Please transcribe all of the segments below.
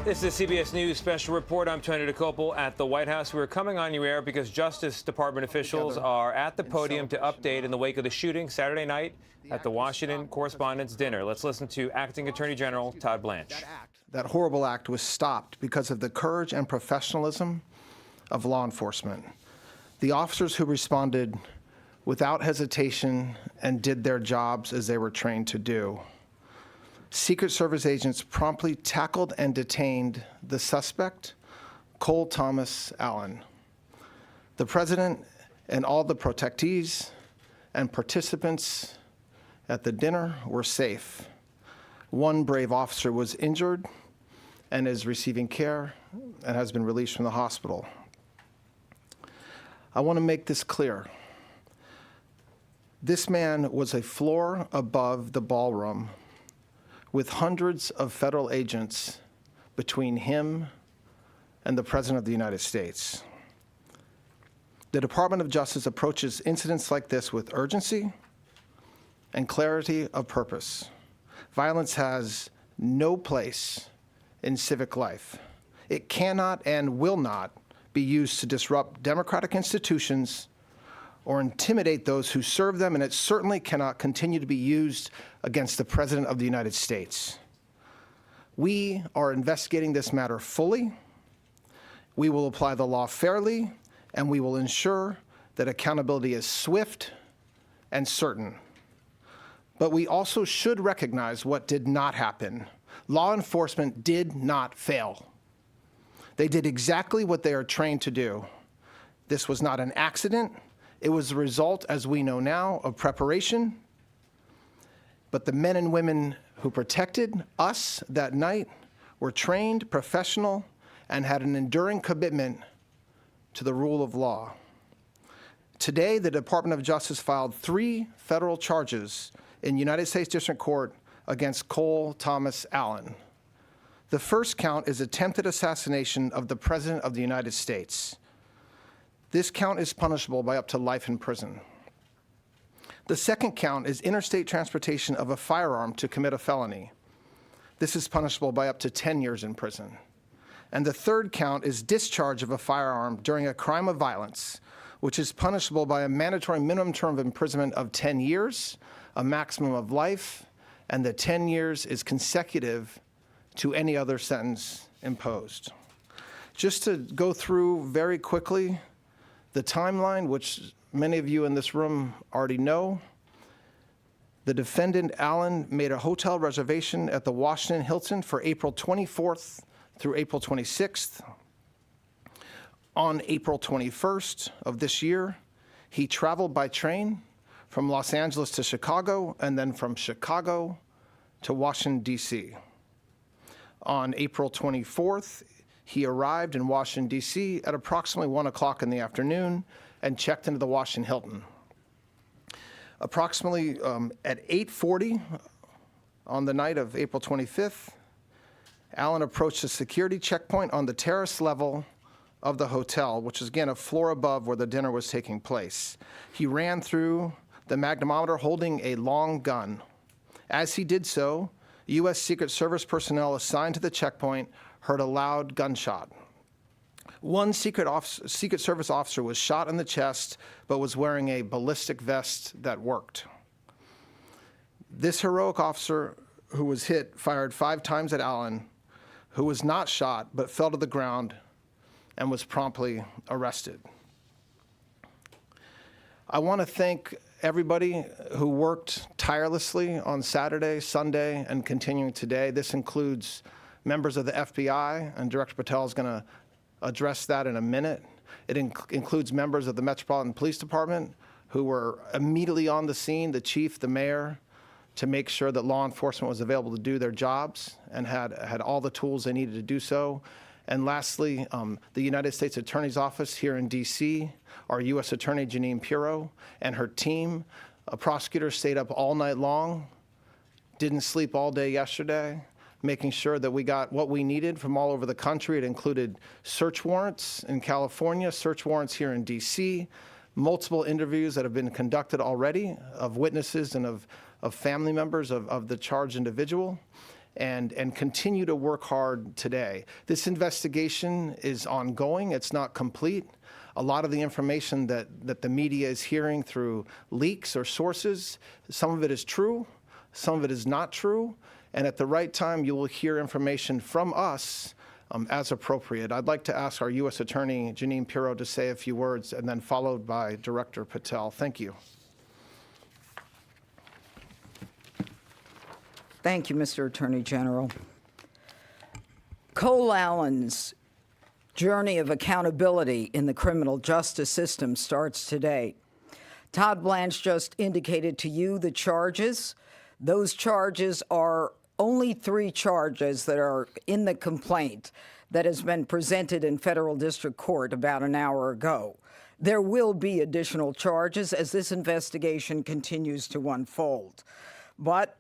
This is a CBS News special report. I'm Attorney Dokoupil at the White House. We're coming on your air because Justice Department officials are at the podium to update in the wake of the shooting Saturday night at the Washington Correspondents Dinner. Let's listen to Acting Attorney General Todd Blanche. That horrible act was stopped because of the courage and professionalism of law enforcement. The officers who responded without hesitation and did their jobs as they were trained to do. Secret Service agents promptly tackled and detained the suspect, Cole Thomas Allen. The president and all the protectees and participants at the dinner were safe. One brave officer was injured and is receiving care and has been released from the hospital. I want to make this clear. This man was a floor above the ballroom with hundreds of federal agents between him and the President of the United States. The Department of Justice approaches incidents like this with urgency and clarity of purpose. Violence has no place in civic life. It cannot and will not be used to disrupt democratic institutions or intimidate those who serve them, and it certainly cannot continue to be used against the President of the United States. We are investigating this matter fully. We will apply the law fairly, and we will ensure that accountability is swift and certain. But we also should recognize what did not happen. Law enforcement did not fail. They did exactly what they are trained to do. This was not an accident. It was the result, as we know now, of preparation. But the men and women who protected us that night were trained, professional, and had an enduring commitment to the rule of law. Today, the Department of Justice filed 3 federal charges in United States District Court against Cole Thomas Allen. The first count is attempted assassination of the President of the United States. This count is punishable by up to life in prison. The second count is interstate transportation of a firearm to commit a felony. This is punishable by up to 10 years in prison. And the third count is discharge of a firearm during a crime of violence, which is punishable by a mandatory minimum term of imprisonment of 10 years, a maximum of life, and the 10 years is consecutive to any other sentence imposed. Just to go through very quickly the timeline, which many of you in this room already know. The defendant, Allen, made a hotel reservation at the Washington Hilton for April 24th through April 26th. On April 21st of this year, he traveled by train from Los Angeles to Chicago and then from Chicago to Washington, D.C. On April 24th, he arrived in Washington, D.C. at approximately 1 o'clock in the afternoon and checked into the Washington Hilton. Approximately at 8:40 on the night of April 25th, Allen approached a security checkpoint on the terrace level of the hotel, which is again a floor above where the dinner was taking place. He ran through the magnetometer holding a long gun. As he did so, U.S. Secret Service personnel assigned to the checkpoint heard a loud gunshot. One Secret Service officer was shot in the chest, but was wearing a ballistic vest that worked. This heroic officer who was hit fired 5 times at Allen, who was not shot, but fell to the ground and was promptly arrested. I want to thank everybody who worked tirelessly on Saturday, Sunday, and continuing today. This includes members of the FBI, and Director Patel is going to address that in a minute. It includes members of the Metropolitan Police Department who were immediately on the scene, the chief, the mayor, to make sure that law enforcement was available to do their jobs and had all the tools they needed to do so. And lastly, the United States Attorney's Office here in D.C., our U.S. Attorney Jeanine Pirro and her team. A prosecutor stayed up all night long, didn't sleep all day yesterday, making sure that we got what we needed from all over the country. It included search warrants in California, search warrants here in D.C., multiple interviews that have been conducted already of witnesses and of family members of the charged individual. and continue to work hard today. This investigation is ongoing. It's not complete. A lot of the information that the media is hearing through leaks or sources, some of it is true, some of it is not true, and at the right time, you will hear information from us as appropriate. I'd like to ask our U.S. Attorney, Jeanine Pirro, to say a few words, and then followed by Director Patel. Thank you. Thank you, Mr. Attorney General. Cole Allen's journey of accountability in the criminal justice system starts today. Todd Blanche just indicated to you the charges. Those charges are only 3 charges that are in the complaint that has been presented in federal district court about an hour ago. There will be additional charges as this investigation continues to unfold. But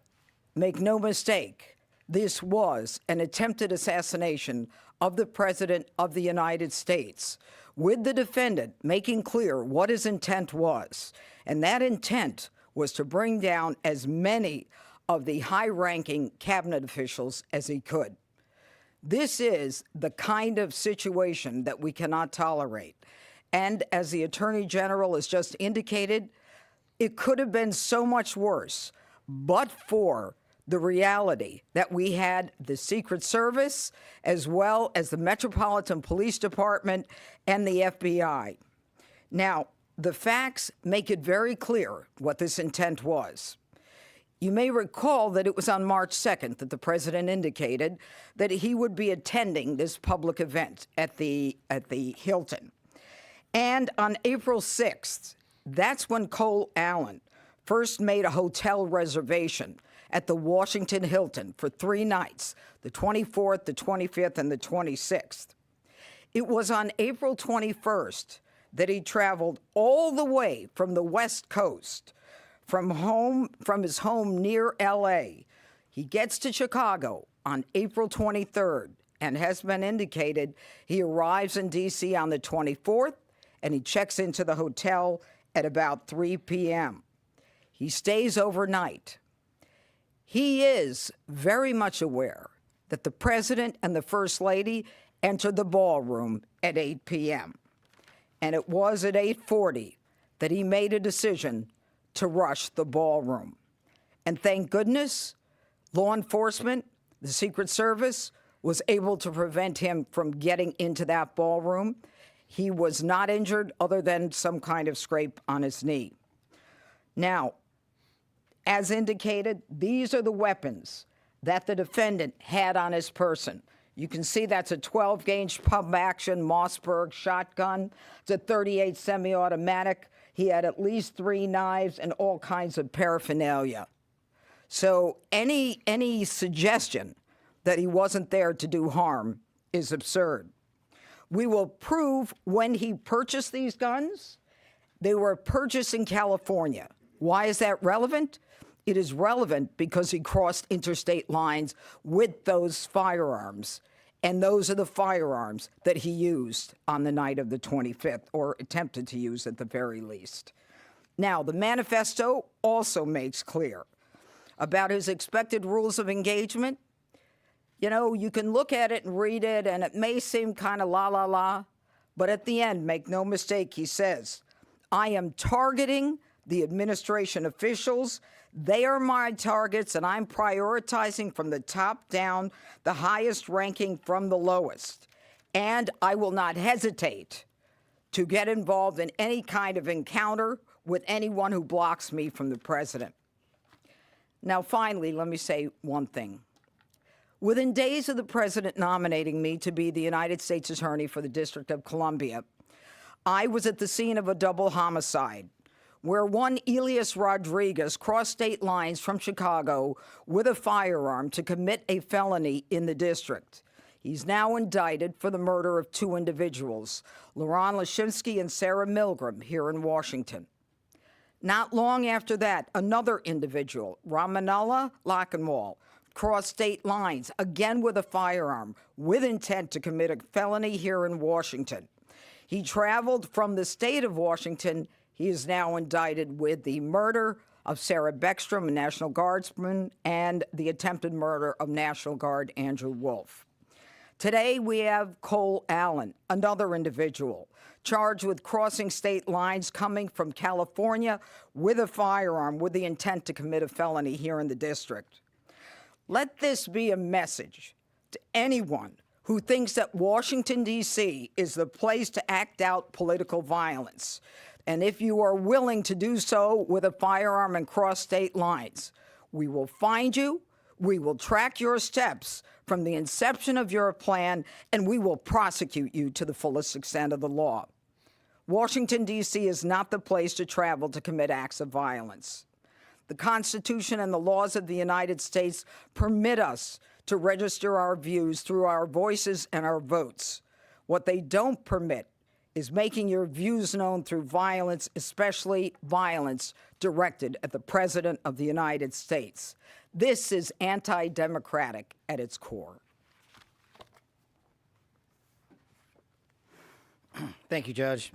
make no mistake, this was an attempted assassination of the President of the United States, with the defendant making clear what his intent was. And that intent was to bring down as many of the high-ranking cabinet officials as he could. This is the kind of situation that we cannot tolerate. And as the Attorney General has just indicated, it could have been so much worse, but for the reality that we had the Secret Service, as well as the Metropolitan Police Department and the FBI. Now, the facts make it very clear what this intent was. You may recall that it was on March 2nd that the president indicated that he would be attending this public event at the Hilton. And on April 6th, that's when Cole Allen first made a hotel reservation at the Washington Hilton for 3 nights, the 24th, the 25th, and the 26th. It was on April 21st that he traveled all the way from the West Coast, from his home near L.A. He gets to Chicago on April 23rd, and has been indicated he arrives in D.C. on the 24th, and he checks into the hotel at about 3 p.m. He stays overnight. He is very much aware that the president and the first lady entered the ballroom at 8 p.m. And it was at 8:40 that he made a decision to rush the ballroom. And thank goodness, law enforcement, the Secret Service, was able to prevent him from getting into that ballroom. He was not injured other than some kind of scrape on his knee. Now, as indicated, these are the weapons that the defendant had on his person. You can see that's a 12-gauge pump-action Mossberg shotgun. It's a .38 semi-automatic. He had at least 3 knives and all kinds of paraphernalia. So any suggestion that he wasn't there to do harm is absurd. We will prove when he purchased these guns. They were purchased in California. Why is that relevant? It is relevant because he crossed interstate lines with those firearms. And those are the firearms that he used on the night of the 25th, or attempted to use at the very least. Now, the manifesto also makes clear about his expected rules of engagement. You know, you can look at it and read it, and it may seem kind of la, but at the end, make no mistake, he says, I am targeting the administration officials. They are my targets, and I'm prioritizing from the top down, the highest ranking from the lowest. And I will not hesitate to get involved in any kind of encounter with anyone who blocks me from the president. Now, finally, let me say one thing. Within days of the president nominating me to be the United States Attorney for the District of Columbia, I was at the scene of a double homicide, where one Elias Rodriguez crossed state lines from Chicago with a firearm to commit a felony in the district. He's now indicted for the murder of 2 individuals, Laron Lashinsky and Sarah Milgram, here in Washington. Not long after that, another individual, Ramanella Lockenwall, crossed state lines, again with a firearm, with intent to commit a felony here in Washington. He traveled from the state of Washington. He is now indicted with the murder of Sarah Beckstrom, a National Guardsman, and the attempted murder of National Guard Andrew Wolf. Today, we have Cole Allen, another individual, charged with crossing state lines coming from California with a firearm with the intent to commit a felony here in the district. Let this be a message to anyone who thinks that Washington, D.C. is the place to act out political violence. And if you are willing to do so with a firearm and cross state lines, we will find you, we will track your steps from the inception of your plan, and we will prosecute you to the fullest extent of the law. Washington, D.C. is not the place to travel to commit acts of violence. The Constitution and the laws of the United States permit us to register our views through our voices and our votes. What they don't permit is making your views known through violence, especially violence directed at the President of the United States. This is anti-democratic at its core. Thank you, Judge.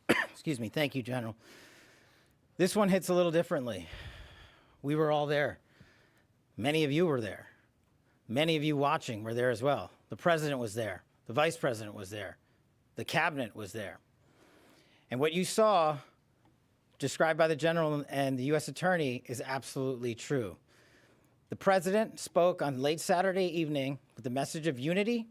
Excuse me. Thank you, General. This one hits a little differently. We were all there. Many of you were there. Many of you watching were there as well. The President was there. The Vice President was there. The Cabinet was there. And what you saw described by the General and the U.S. Attorney is absolutely true. The President spoke on late Saturday evening with the message of unity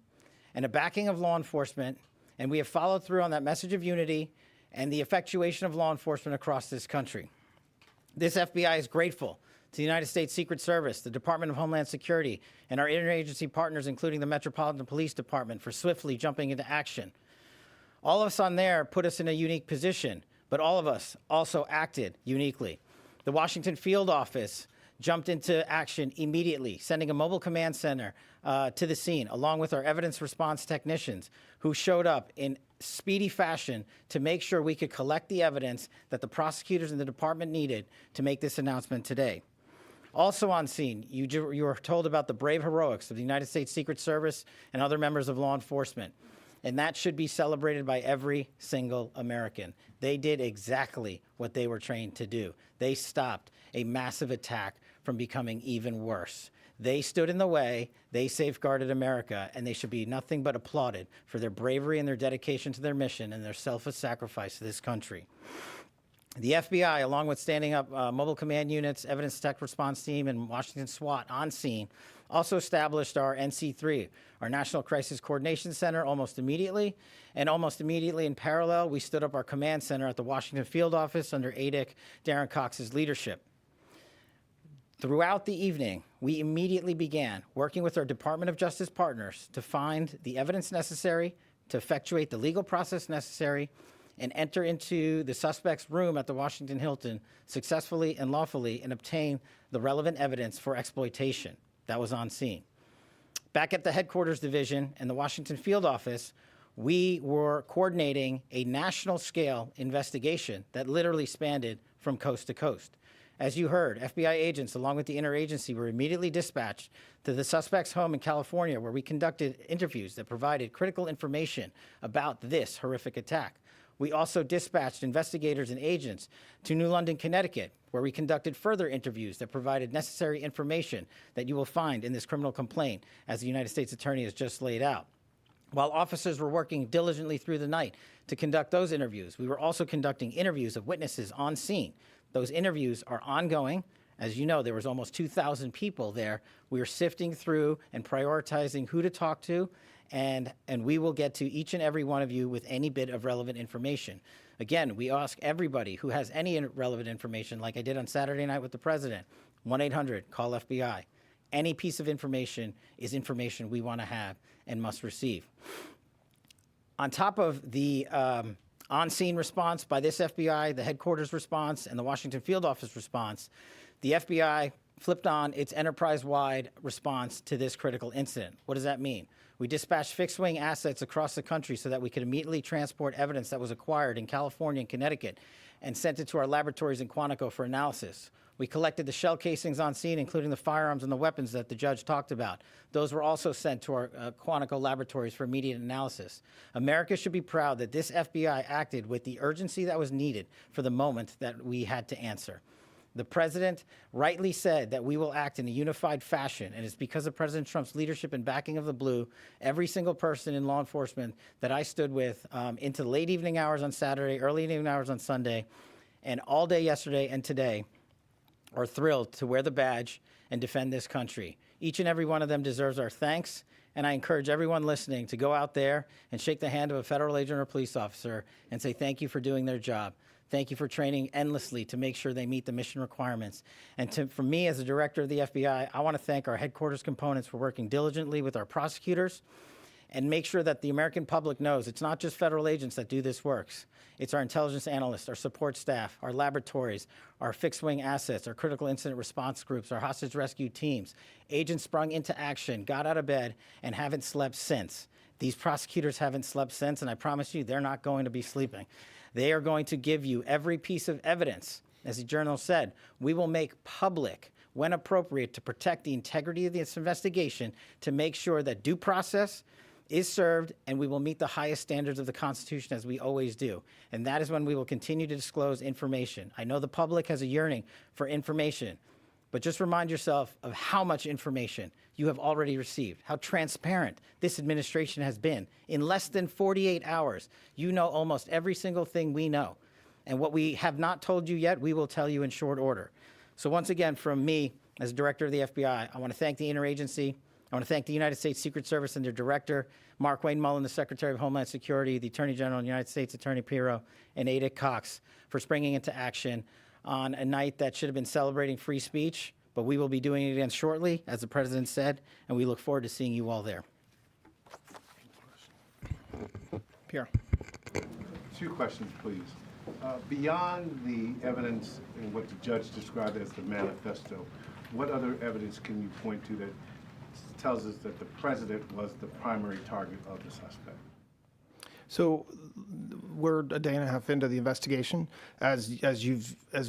and a backing of law enforcement, and we have followed through on that message of unity and the effectuation of law enforcement across this country. This FBI is grateful to the United States Secret Service, the Department of Homeland Security, and our interagency partners, including the Metropolitan Police Department, for swiftly jumping into action. All of us on there put us in a unique position, but all of us also acted uniquely. The Washington field office jumped into action immediately, sending a mobile command center to the scene, along with our evidence response technicians, who showed up in speedy fashion to make sure we could collect the evidence that the prosecutors and the department needed to make this announcement today. Also on scene, you were told about the brave heroics of the United States Secret Service and other members of law enforcement. And that should be celebrated by every single American. They did exactly what they were trained to do. They stopped a massive attack from becoming even worse. They stood in the way, they safeguarded America, and they should be nothing but applauded for their bravery and their dedication to their mission and their selfless sacrifice to this country. The FBI, along with standing up mobile command units, evidence tech response team, and Washington SWAT on scene, also established our NC3, our National Crisis Coordination Center, almost immediately. And almost immediately in parallel, we stood up our command center at the Washington field office under ADIC Darren Cox's leadership. Throughout the evening, we immediately began working with our Department of Justice partners to find the evidence necessary to effectuate the legal process necessary and enter into the suspect's room at the Washington Hilton successfully and lawfully and obtain the relevant evidence for exploitation. That was on scene. Back at the headquarters division and the Washington field office, we were coordinating a national scale investigation that literally spanned from coast to coast. As you heard, FBI agents, along with the interagency, were immediately dispatched to the suspect's home in California, where we conducted interviews that provided critical information about this horrific attack. We also dispatched investigators and agents to New London, Connecticut, where we conducted further interviews that provided necessary information that you will find in this criminal complaint, as the United States Attorney has just laid out. While officers were working diligently through the night to conduct those interviews, we were also conducting interviews of witnesses on scene. Those interviews are ongoing. As you know, there was almost 2,000 people there. We are sifting through and prioritizing who to talk to, and we will get to each and every one of you with any bit of relevant information. Again, we ask everybody who has any relevant information, like I did on Saturday night with the President, 1-800-CALL-FBI. Any piece of information is information we want to have and must receive. On top of the on-scene response by this FBI, the headquarters response, and the Washington field office response, the FBI flipped on its enterprise-wide response to this critical incident. What does that mean? We dispatched fixed-wing assets across the country so that we could immediately transport evidence that was acquired in California and Connecticut and sent it to our laboratories in Quantico for analysis. We collected the shell casings on scene, including the firearms and the weapons that the judge talked about. Those were also sent to our Quantico laboratories for immediate analysis. America should be proud that this FBI acted with the urgency that was needed for the moment that we had to answer. The president rightly said that we will act in a unified fashion, and it's because of President Trump's leadership and backing of the blue, every single person in law enforcement that I stood with into late evening hours on Saturday, early evening hours on Sunday, and all day yesterday and today are thrilled to wear the badge and defend this country. Each and every one of them deserves our thanks, and I encourage everyone listening to go out there and shake the hand of a federal agent or police officer and say thank you for doing their job. Thank you for training endlessly to make sure they meet the mission requirements. And for me, as the director of the FBI, I want to thank our headquarters components for working diligently with our prosecutors and make sure that the American public knows it's not just federal agents that do this work. It's our intelligence analysts, our support staff, our laboratories, our fixed-wing assets, our critical incident response groups, our hostage rescue teams. Agents sprung into action, got out of bed, and haven't slept since. These prosecutors haven't slept since, and I promise you they're not going to be sleeping. They are going to give you every piece of evidence. As the journal said, we will make public, when appropriate, to protect the integrity of this investigation, to make sure that due process is served, and we will meet the highest standards of the Constitution as we always do. And that is when we will continue to disclose information. I know the public has a yearning for information, but just remind yourself of how much information you have already received, how transparent this administration has been. In less than 48 hours, you know almost every single thing we know. And what we have not told you yet, we will tell you in short order. So once again, from me, as director of the FBI, I want to thank the interagency. I want to thank the United States Secret Service and their director, Mark Wayne Mullen, the Secretary of Homeland Security, the Attorney General of the United States, Attorney Pirro, and Ada Cox for springing into action on a night that should have been celebrating free speech, but we will be doing it again shortly, as the president said, and we look forward to seeing you all there. Pierre. Two questions, please. Beyond the evidence and what the judge described as the manifesto, what other evidence can you point to that tells us that the president was the primary target of the suspect? So we're a day and a half into the investigation. As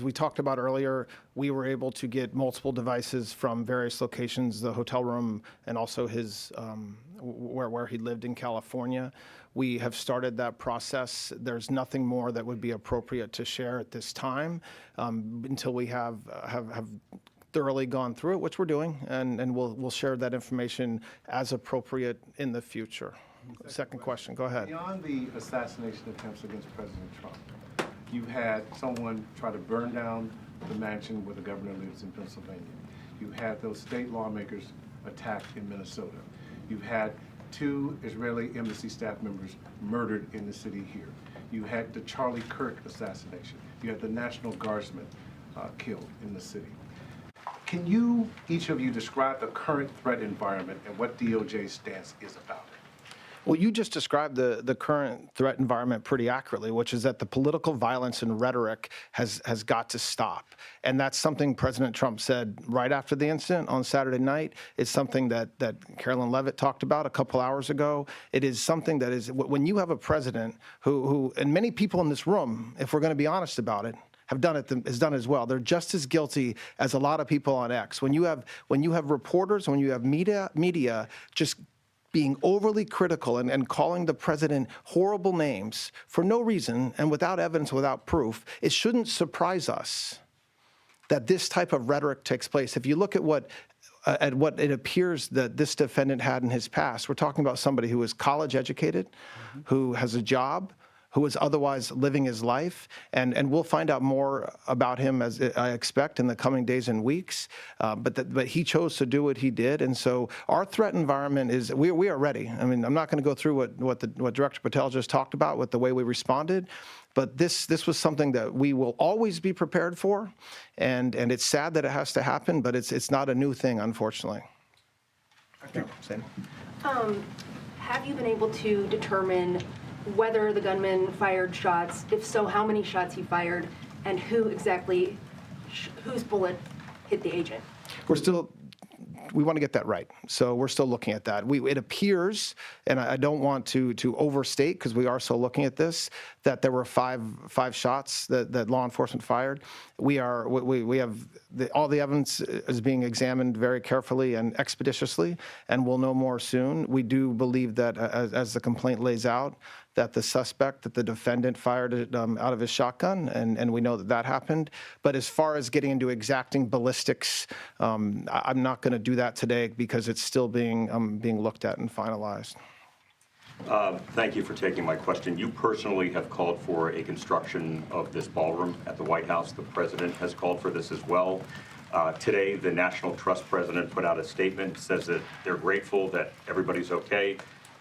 we talked about earlier, we were able to get multiple devices from various locations, the hotel room and also his where he lived in California. We have started that process. There's nothing more that would be appropriate to share at this time until we have thoroughly gone through it, which we're doing, and we'll share that information as appropriate in the future. Second question, go ahead. Beyond the assassination attempts against President Trump, you had someone try to burn down the mansion where the governor lives in Pennsylvania. You had those state lawmakers attacked in Minnesota. You've had 2 Israeli embassy staff members murdered in the city here. You had the Charlie Kirk assassination. You had the National Guardsman killed in the city. Can you, each of you, describe the current threat environment and what DOJ's stance is about it? Well, you just described the current threat environment pretty accurately, which is that the political violence and rhetoric has got to stop. And that's something President Trump said right after the incident on Saturday night. It's something that Carolyn Leavitt talked about a couple hours ago. It is something that is, when you have a president who and many people in this room, if we're going to be honest about it, have done it as well. They're just as guilty as a lot of people on X. When you have reporters, when you have media just being overly critical and calling the president horrible names for no reason and without evidence, without proof, it shouldn't surprise us that this type of rhetoric takes place. If you look at what it appears that this defendant had in his past, we're talking about somebody who is college educated, who has a job, who is otherwise living his life, and we'll find out more about him, as I expect, in the coming days and weeks. But he chose to do what he did, and so our threat environment is we are ready. I mean, I'm not going to go through what Director Patel just talked about with the way we responded, but this was something that we will always be prepared for, and it's sad that it has to happen, but it's not a new thing, unfortunately. Have you been able to determine whether the gunman fired shots? If so, how many shots he fired, and who exactly, whose bullet hit the agent? We're still want to get that right. So we're still looking at that. It appears, and I don't want to overstate because we are still looking at this, that there were five shots that law enforcement fired. We have all the evidence is being examined very carefully and expeditiously, and we'll know more soon. We do believe that, as the complaint lays out, that the suspect, that the defendant fired it out of his shotgun, and we know that happened. But as far as getting into exacting ballistics, I'm not going to do that today because it's still being looked at and finalized. Thank you for taking my question. You personally have called for a construction of this ballroom at the White House. The president has called for this as well. Today, the National Trust president put out a statement, says that they're grateful that everybody's okay,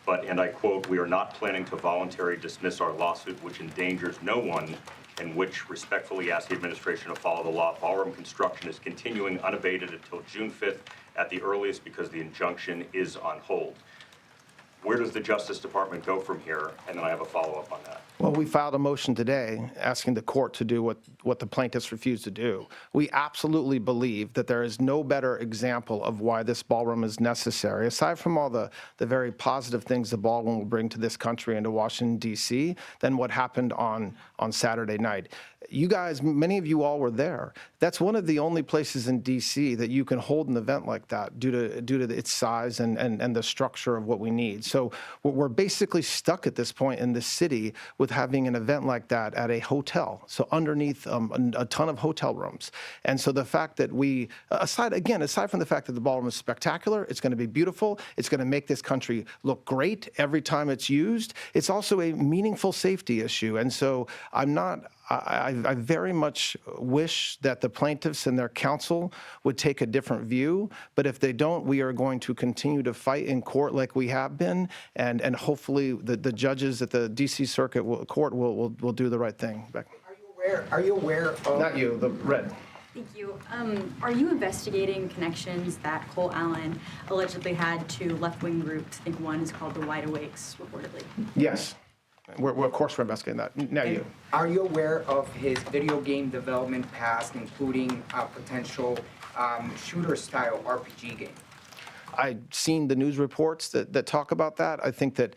but, and I quote, "We are not planning to voluntarily dismiss our lawsuit, which endangers no one, and which respectfully ask the administration to follow the law. Ballroom construction is continuing unabated until June 5th at the earliest because the injunction is on hold." Where does the Justice Department go from here? And then I have a follow-up on that. Well, we filed a motion today asking the court to do what the plaintiffs refused to do. We absolutely believe that there is no better example of why this ballroom is necessary, aside from all the very positive things the ballroom will bring to this country and to Washington, D.C., than what happened on Saturday night. You guys, many of you all were there. That's one of the only places in D.C. that you can hold an event like that due to its size and the structure of what we need. So we're basically stuck at this point in the city with having an event like that at a hotel, so underneath a ton of hotel rooms. And so the fact that we, aside from the fact that the ballroom is spectacular, it's going to be beautiful, it's going to make this country look great every time it's used, it's also a meaningful safety issue. And so I very much wish that the plaintiffs and their counsel would take a different view, but if they don't, we are going to continue to fight in court like we have been, and hopefully the judges at the D.C. Circuit Court will do the right thing. Beck. Are you aware of... Not you, the red. Thank you. Are you investigating connections that Cole Allen allegedly had to left-wing groups? I think one is called the Wide Awakes, reportedly. Yes. Of course we're investigating that. Now you. Are you aware of his video game development past, including a potential shooter-style RPG game? I've seen the news reports that talk about that. I think that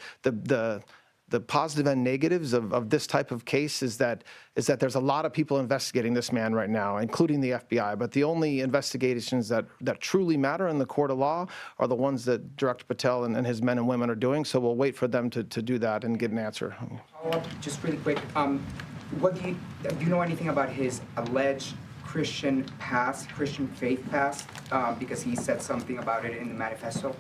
the positive and negatives of this type of case is that there's a lot of people investigating this man right now, including the FBI. But the only investigations that truly matter in the court of law are the ones that Director Patel and his men and women are doing. So we'll wait for them to do that and get an answer. Follow up, just really quick. Do you know anything about his alleged Christian faith past? Because he said something about it in the manifesto.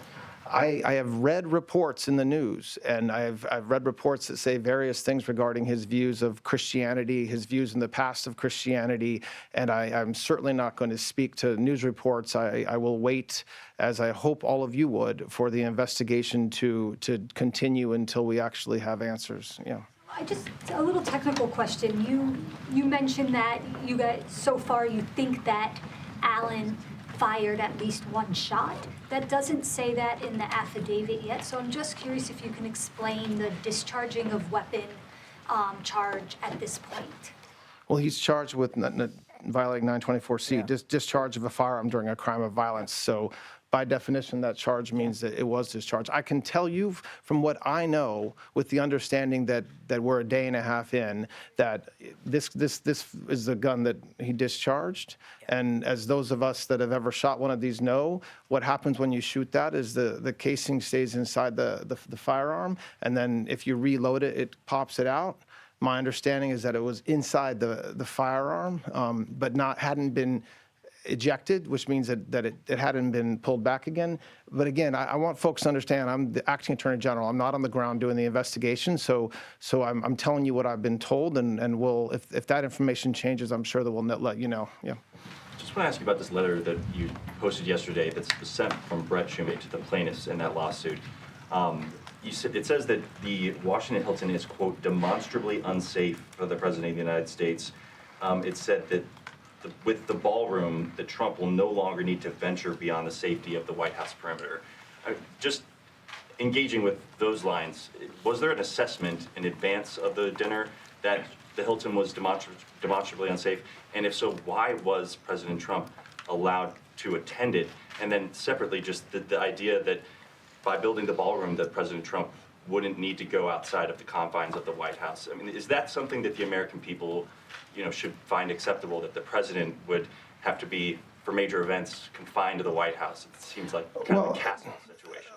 I have read reports in the news, and I've read reports that say various things regarding his views of Christianity, his views in the past of Christianity, and I'm certainly not going to speak to news reports. I will wait, as I hope all of you would, for the investigation to continue until we actually have answers. Yeah. Just a little technical question. You mentioned that you guys, so far, you think that Allen fired at least one shot. That doesn't say that in the affidavit yet, so I'm just curious if you can explain the discharging of weapon charge at this point. Well, he's charged with violating 924C, discharge of a firearm during a crime of violence. So by definition, that charge means that it was discharged. I can tell you from what I know, with the understanding that we're a day and a half in, that this is the gun that he discharged. And as those of us that have ever shot one of these know, what happens when you shoot that is the casing stays inside the firearm, and then if you reload it, it pops it out. My understanding is that it was inside the firearm, but hadn't been ejected, which means that it hadn't been pulled back again. But again, I want folks to understand, I'm the acting Attorney General. I'm not on the ground doing the investigation, so I'm telling you what I've been told, and we'll, if that information changes, I'm sure that we'll let you know. Yeah. Just want to ask you about this letter that you posted yesterday that's sent from Brett Shumate to the plaintiffs in that lawsuit. It says that the Washington Hilton is, quote, demonstrably unsafe for the President of the United States. It said that with the ballroom, that Trump will no longer need to venture beyond the safety of the White House perimeter. Just engaging with those lines, was there an assessment in advance of the dinner that the Hilton was demonstrably unsafe? And if so, why was President Trump allowed to attend it? And then separately, just the idea that by building the ballroom that President Trump wouldn't need to go outside of the confines of the White House. I mean, is that something that the American people, should find acceptable, that the president would have to be, for major events, confined to the White House? It seems like kind of a castle situation.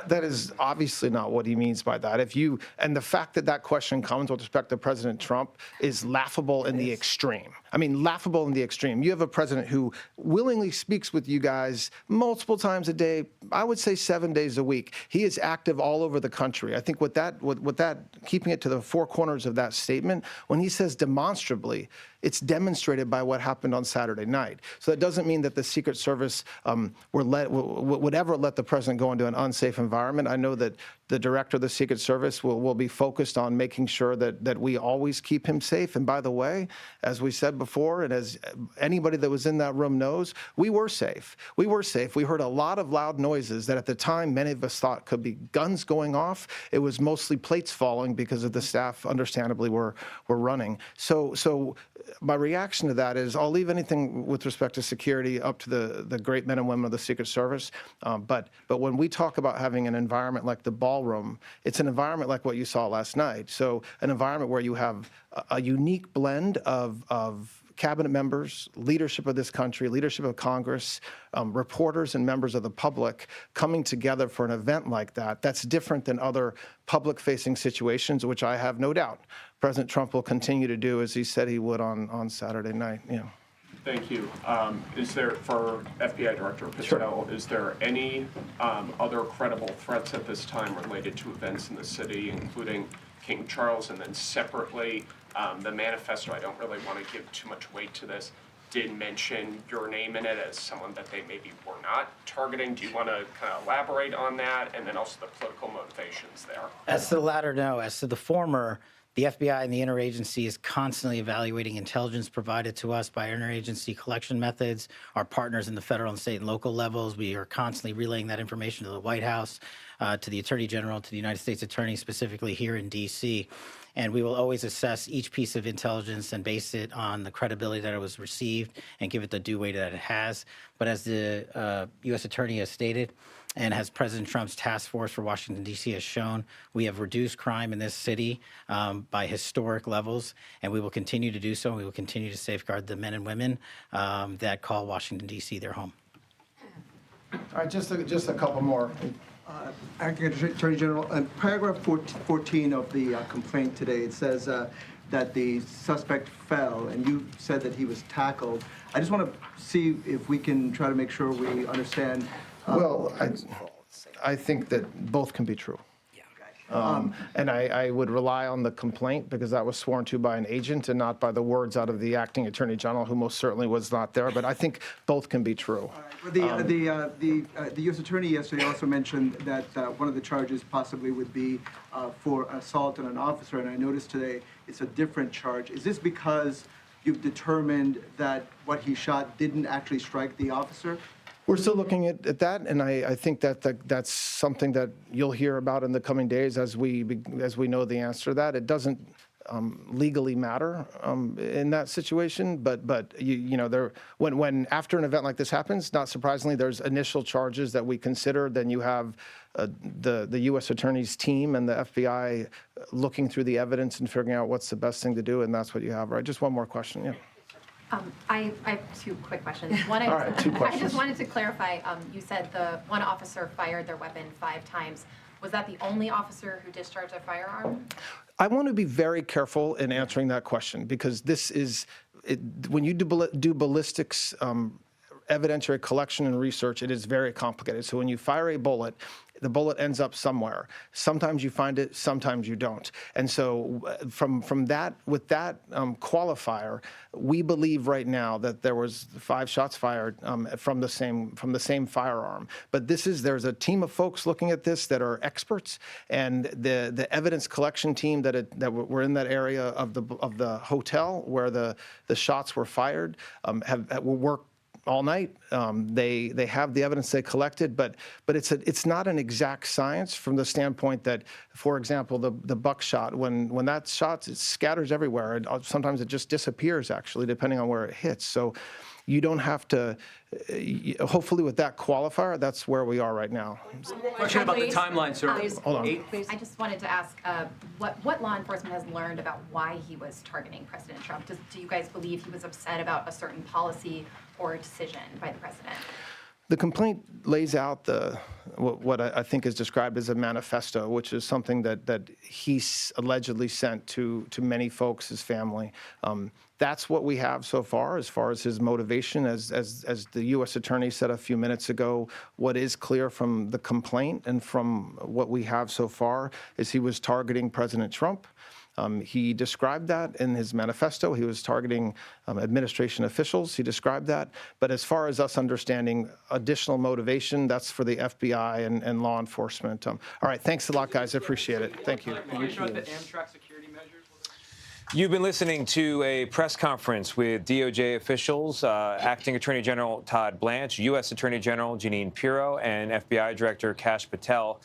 That is obviously not what he means by that. And the fact that that question comes with respect to President Trump is laughable in the extreme. I mean, laughable in the extreme. You have a president who willingly speaks with you guys multiple times a day, I would say 7 days a week. He is active all over the country. I think with that, keeping it to the four corners of that statement, when he says demonstrably, it's demonstrated by what happened on Saturday night. So that doesn't mean that the Secret Service would ever let the president go into an unsafe environment. I know that the director of the Secret Service will be focused on making sure that we always keep him safe. And by the way, as we said before, and as anybody that was in that room knows, we were safe. We were safe. We heard a lot of loud noises that at the time many of us thought could be guns going off. It was mostly plates falling because of the staff, understandably, were running. So my reaction to that is I'll leave anything with respect to security up to the great men and women of the Secret Service. But when we talk about having an environment like the ballroom, it's an environment like what you saw last night. So an environment where you have a unique blend of cabinet members, leadership of this country, leadership of Congress, reporters and members of the public coming together for an event like that. That's different than other public-facing situations, which I have no doubt President Trump will continue to do, as he said he would on Saturday night. Thank you. Is there, for FBI Director Patel, is there any other credible threats at this time related to events in the city, including King Charles? And then separately, the manifesto, I don't really want to give too much weight to this, did mention your name in it as someone that they maybe were not targeting. Do you want to kind of elaborate on that? And then also the political motivations there. As to the latter, no. As to the former, the FBI and the interagency is constantly evaluating intelligence provided to us by interagency collection methods. Our partners in the federal and state and local levels, we are constantly relaying that information to the White House, to the Attorney General, to the United States Attorney, specifically here in D.C. And we will always assess each piece of intelligence and base it on the credibility that it was received and give it the due weight that it has. But as the U.S. Attorney has stated, and as President Trump's task force for Washington, D.C. has shown, we have reduced crime in this city by historic levels, and we will continue to do so. We will continue to safeguard the men and women that call Washington, D.C. their home. All right, just a couple more. Acting Attorney General, in paragraph 14 of the complaint today, it says that the suspect fell, and you said that he was tackled. I just want to see if we can try to make sure we understand. Well, I think that both can be true. And I would rely on the complaint because that was sworn to by an agent and not by the words out of the acting attorney general, who most certainly was not there. But I think both can be true. The U.S. attorney yesterday also mentioned that one of the charges possibly would be for assault on an officer, and I noticed today it's a different charge. Is this because you've determined that what he shot didn't actually strike the officer? We're still looking at that, and I think that's something that you'll hear about in the coming days as we know the answer to that. It doesn't legally matter in that situation, but when after an event like this happens, not surprisingly, there's initial charges that we consider. Then you have the U.S. Attorney's team and the FBI looking through the evidence and figuring out what's the best thing to do, and that's what you have. Right? Just one more question. Yeah. I have two quick questions. One, All right, two I questions. just wanted to clarify, you said the one officer fired their weapon 5 times. Was that the only officer who discharged a firearm? I want to be very careful in answering that question because this is, when you do ballistics evidentiary collection and research, it is very complicated. So when you fire a bullet, the bullet ends up somewhere. Sometimes you find it, sometimes you don't. And so from that, with that qualifier, we believe right now that there was 5 shots fired from the same firearm. But there's a team of folks looking at this that are experts, and the evidence collection team that were in that area of the hotel where the shots were fired will work all night. They have the evidence they collected, but it's not an exact science from the standpoint that, for example, the buckshot, when that shot, it scatters everywhere. Sometimes it just disappears, actually, depending on where it hits. So you don't have to, hopefully with that qualifier, that's where we are right now. Question about the timeline, sir. Hold on. I just wanted to ask what law enforcement has learned about why he was targeting President Trump. Do you guys believe he was upset about a certain policy or decision by the president? The complaint lays out what I think is described as a manifesto, which is something that he allegedly sent to many folks, his family. That's what we have so far as his motivation. As the U.S. Attorney said a few minutes ago, what is clear from the complaint and from what we have so far is he was targeting President Trump. He described that in his manifesto. He was targeting administration officials. He described that. But as far as us understanding additional motivation, that's for the FBI and law enforcement. All right. Thanks a lot, guys. I appreciate it. Thank you. Can you show the Amtrak security measures? You've been listening to a press conference with DOJ officials, Acting Attorney General Todd Blanche, U.S. Attorney General Jeanine Pirro, and FBI Director Kash Patel.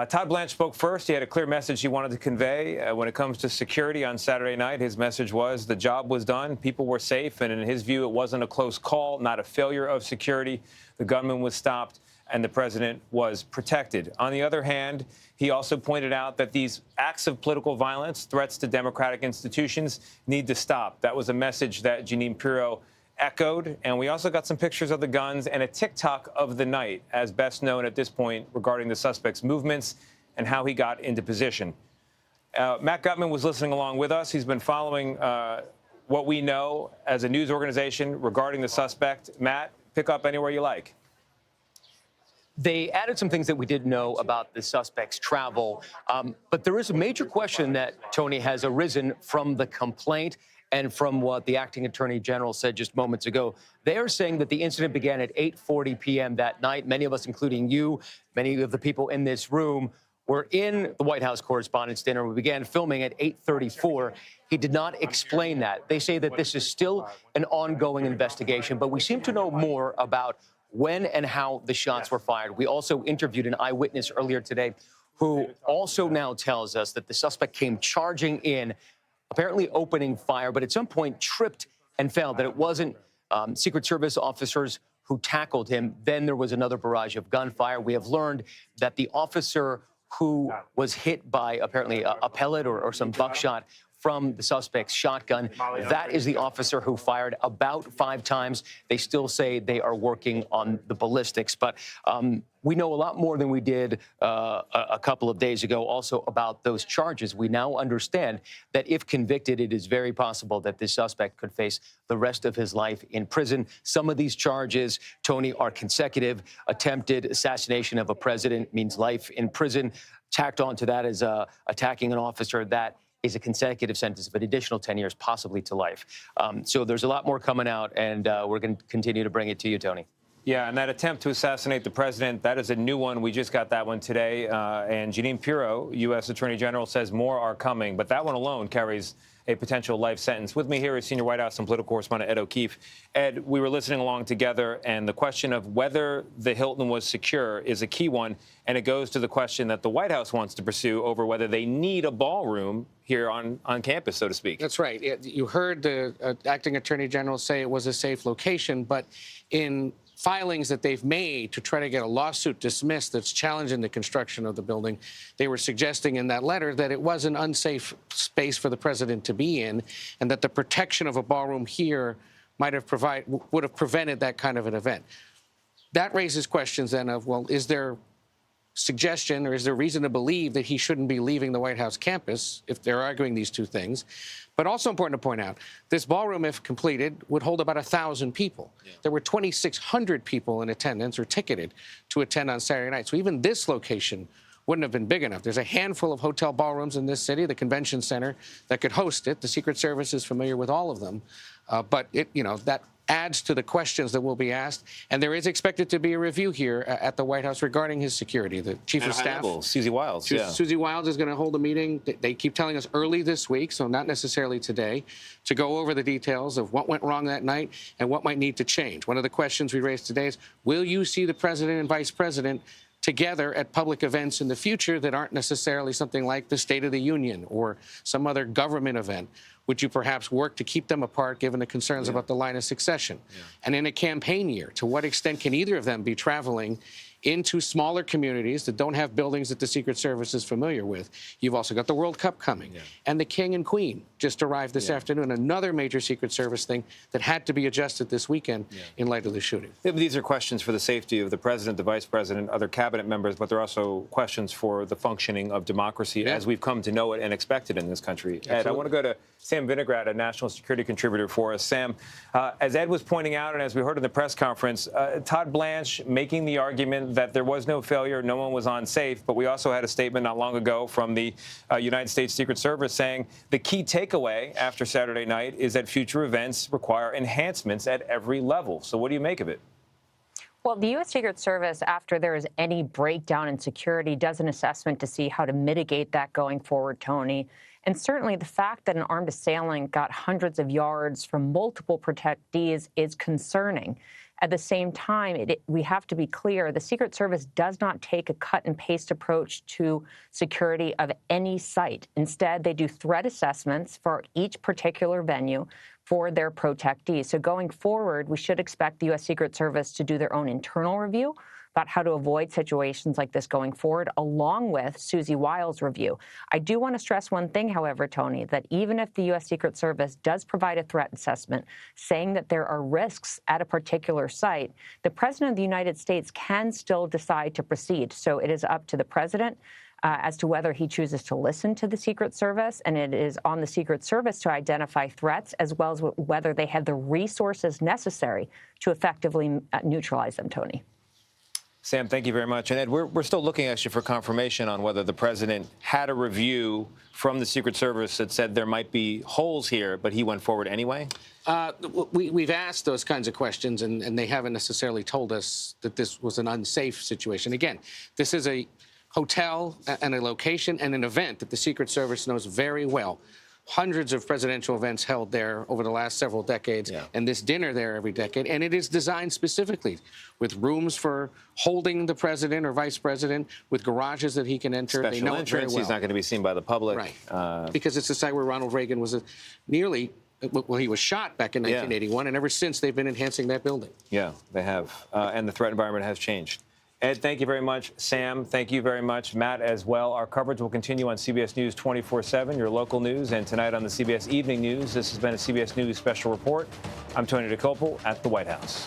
Todd Blanche spoke first. He had a clear message he wanted to convey. When it comes to security on Saturday night, his message was the job was done, people were safe, and in his view, it wasn't a close call, not a failure of security. The gunman was stopped, and the president was protected. On the other hand, he also pointed out that these acts of political violence, threats to democratic institutions, need to stop. That was a message that Jeanine Pirro echoed, and we also got some pictures of the guns and a TikTok of the night, as best known at this point, regarding the suspect's movements and how he got into position. Matt Gutman was listening along with us. He's been following what we know as a news organization regarding the suspect. Matt, pick up anywhere you like. They added some things that we didn't know about the suspect's travel, but there is a major question that, Tony, has arisen from the complaint and from what the acting attorney general said just moments ago. They are saying that the incident began at 8:40 p.m. that night. Many of us, including you, many of the people in this room, were in the White House Correspondents Dinner. We began filming at 8:34. He did not explain that. They say that this is still an ongoing investigation, but we seem to know more about when and how the shots were fired. We also interviewed an eyewitness earlier today who also now tells us that the suspect came charging in, apparently opening fire, but at some point tripped and fell, that it wasn't Secret Service officers who tackled him. Then there was another barrage of gunfire. We have learned that the officer who was hit by apparently a pellet or some buckshot from the suspect's shotgun, that is the officer who fired about 5 times. They still say they are working on the ballistics, but we know a lot more than we did a couple of days ago also about those charges. We now understand that if convicted, it is very possible that this suspect could face the rest of his life in prison. Some of these charges, Tony, are consecutive. Attempted assassination of a president means life in prison. Tacked onto that is attacking an officer. That is a consecutive sentence of an additional 10 years, possibly to life. So there's a lot more coming out, and we're going to continue to bring it to you, Tony. Yeah, and that attempt to assassinate the president, that is a new one. We just got that one today. And Jeanine Pirro, U.S. Attorney General, says more are coming. But that one alone carries a potential life sentence. With me here is senior White House and political correspondent Ed O'Keefe. Ed, we were listening along together, and the question of whether the Hilton was secure is a key one. And it goes to the question that the White House wants to pursue over whether they need a ballroom here on campus, so to speak. That's right. You heard the acting attorney general say it was a safe location, but in filings that they've made to try to get a lawsuit dismissed that's challenging the construction of the building, they were suggesting in that letter that it was an unsafe space for the president to be in, and that the protection of a ballroom here would have prevented that kind of an event. That raises questions then of, well, is there suggestion or is there reason to believe that he shouldn't be leaving the White House campus if they're arguing these two things? But also important to point out, this ballroom, if completed, would hold about 1,000 people. Yeah. There were 2,600 people in attendance or ticketed to attend on Saturday night. So even this location wouldn't have been big enough. There's a handful of hotel ballrooms in this city, the convention center, that could host it. The Secret Service is familiar with all of them. But that adds to the questions that will be asked. And there is expected to be a review here at the White House regarding his security. The chief of staff, Susie Wiles, Susie Wiles is going to hold a meeting. They keep telling us early this week, so not necessarily today, to go over the details of what went wrong that night and what might need to change. One of the questions we raised today is, will you see the president and vice president together at public events in the future that aren't necessarily something like the State of the Union or some other government event? Would you perhaps work to keep them apart given the concerns about the line of succession? And in a campaign year, to what extent can either of them be traveling into smaller communities that don't have buildings that the Secret Service is familiar with? You've also got the World Cup coming. And the King and Queen just arrived this afternoon, another major Secret Service thing that had to be adjusted this weekend in light of the shooting. These are questions for the safety of the president, the vice president, other cabinet members, but they're also questions for the functioning of democracy as we've come to know it and expect it in this country. Absolutely. Ed, I want to go to Sam Vinograd, a national security contributor for us. Sam, as Ed was pointing out and as we heard in the press conference, Todd Blanche making the argument that there was no failure, no one was unsafe, but we also had a statement not long ago from the United States Secret Service saying the key takeaway after Saturday night is that future events require enhancements at every level. So what do you make of it? Well, the U.S. Secret Service, after there is any breakdown in security, does an assessment to see how to mitigate that going forward, Tony. And certainly the fact that an armed assailant got hundreds of yards from multiple protectees is concerning. At the same time, we have to be clear, the Secret Service does not take a cut-and-paste approach to security of any site. Instead, they do threat assessments for each particular venue for their protectees. So going forward, we should expect the U.S. Secret Service to do their own internal review about how to avoid situations like this going forward, along with Susie Wiles' review. I do want to stress one thing, however, Tony, that even if the U.S. Secret Service does provide a threat assessment saying that there are risks at a particular site, the President of the United States can still decide to proceed. So it is up to the President as to whether he chooses to listen to the Secret Service, and it is on the Secret Service to identify threats as well as whether they have the resources necessary to effectively neutralize them, Tony. Sam, thank you very much. And Ed, we're still looking actually for confirmation on whether the president had a review from the Secret Service that said there might be holes here, but he went forward anyway? We've asked those kinds of questions, and they haven't necessarily told us that this was an unsafe situation. Again, this is a hotel and a location and an event that the Secret Service knows very well. Hundreds of presidential events held there over the last several decades, and this dinner there every decade. And it is designed specifically with rooms for holding the president or vice president, with garages that he can enter. Special they know entrance, it very well. he's not going to be seen by the public. Right, because it's the site where Ronald Reagan was he was shot back in 1981, and ever since they've been enhancing that building. Yeah, they have. And the threat environment has changed. Ed, thank you very much. Sam, thank you very much. Matt as well. Our coverage will continue on CBS News 24/7, your local news, and tonight on the CBS Evening News. This has been a CBS News special report. I'm Tony Dokoupil at the White House.